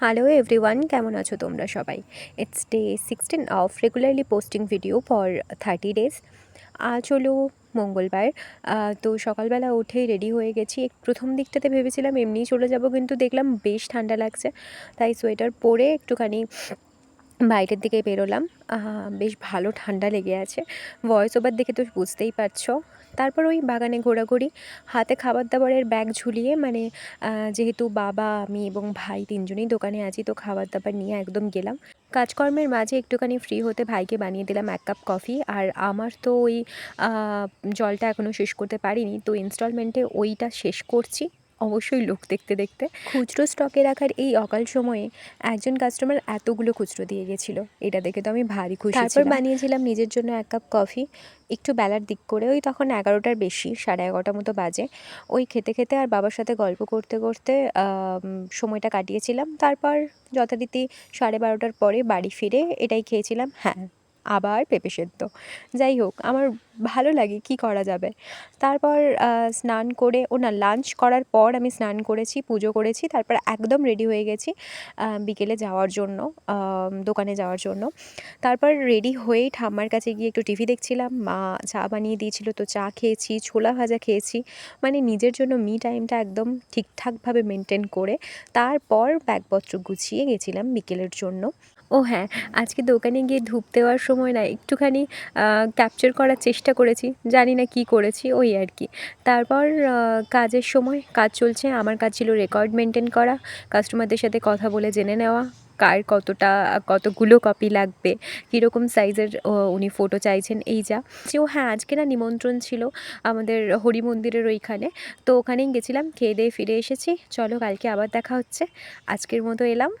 Hello everyone, কেমন আছো তোমরা সবাই? It's day 16 of regularly posting video for 30 days. আজ হলো মঙ্গলবার। তো সকালবেলা উঠেই রেডি হয়ে গেছি। প্রথম দিকটাতে ভেবেছিলাম এমনিই চলে যাব, কিন্তু দেখলাম বেশ ঠান্ডা লাগছে, তাই সোয়েটার পরে একটুখানি বাইরের দিকে বেরোলাম। বেশ ভালো ঠান্ডা লেগে আছে, ভয়েস ওভার দেখে তো বুঝতেই পারছো। তারপর ওই বাগানে ঘোরাঘুরি, হাতে খাবার দাবারের ব্যাগ ঝুলিয়ে, মানে যেহেতু বাবা, আমি এবং ভাই তিনজনেই দোকানে আছি, তো খাবার দাবার নিয়ে একদম গেলাম। কাজকর্মের মাঝে একটুখানি ফ্রি হতে ভাইকে বানিয়ে দিলাম 1 কাপ কফি। আর আমার তো ওই জলটা এখনও শেষ করতে পারিনি, তো ইনস্টলমেন্টে ওইটা শেষ করছি, অবশ্যই লোক দেখতে দেখতে। খুচরো স্টকে রাখার এই অকাল সময়ে একজন কাস্টমার এতগুলো খুচরো দিয়ে গেছিলো, এটা দেখে তো আমি ভারী খুশি ছিলাম। তারপর বানিয়েছিলাম নিজের জন্য 1 কাপ কফি, একটু বেলার দিক করে, ওই তখন 11টার বেশি, 11:30 মতো বাজে। ওই খেতে খেতে আর বাবার সাথে গল্প করতে করতে সময়টা কাটিয়েছিলাম। তারপর যথারীতি 12:30টার পরে বাড়ি ফিরে এটাই খেয়েছিলাম, হ্যাঁ, আবার পেঁপে সেদ্ধ। যাই হোক, আমার ভালো লাগে, কি করা যাবে। তারপর স্নান করে, লাঞ্চ করার পর আমি স্নান করেছি, পুজো করেছি, তারপর একদম রেডি হয়ে গেছি বিকেলে যাওয়ার জন্য, দোকানে যাওয়ার জন্য। তারপর রেডি হয়েই ঠাম্মার কাছে গিয়ে একটু টিভি দেখছিলাম। মা চা বানিয়ে দিয়েছিল, তো চা খেয়েছি, ছোলা ভাজা খেয়েছি, মানে নিজের জন্য মি টাইমটা একদম ঠিকঠাকভাবে মেনটেন করে তারপর ব্যাগপত্র গুছিয়ে গেছিলাম বিকেলের জন্য। ও হ্যাঁ, আজকে দোকানে গিয়ে ধূপ দেওয়ার সময় না একটুখানি ক্যাপচার করার চেষ্টা করেছি, জানি না কি করেছি, ওই আর কি। তারপর কাজের সময়, কাজ চলছে, আমার কাজ ছিল রেকর্ড মেনটেন করা, কাস্টমারদের সাথে কথা বলে জেনে নেওয়া কার কতগুলো কপি লাগবে, কীরকম সাইজের উনি ফটো চাইছেন, এই যা। ও হ্যাঁ, আজকে না নিমন্ত্রণ ছিল আমাদের হরি মন্দিরের ওইখানে, তো ওখানেই গেছিলাম, খেয়ে দিয়ে ফিরে এসেছি। চলো, কালকে আবার দেখা হচ্ছে, আজকের মতো এলাম।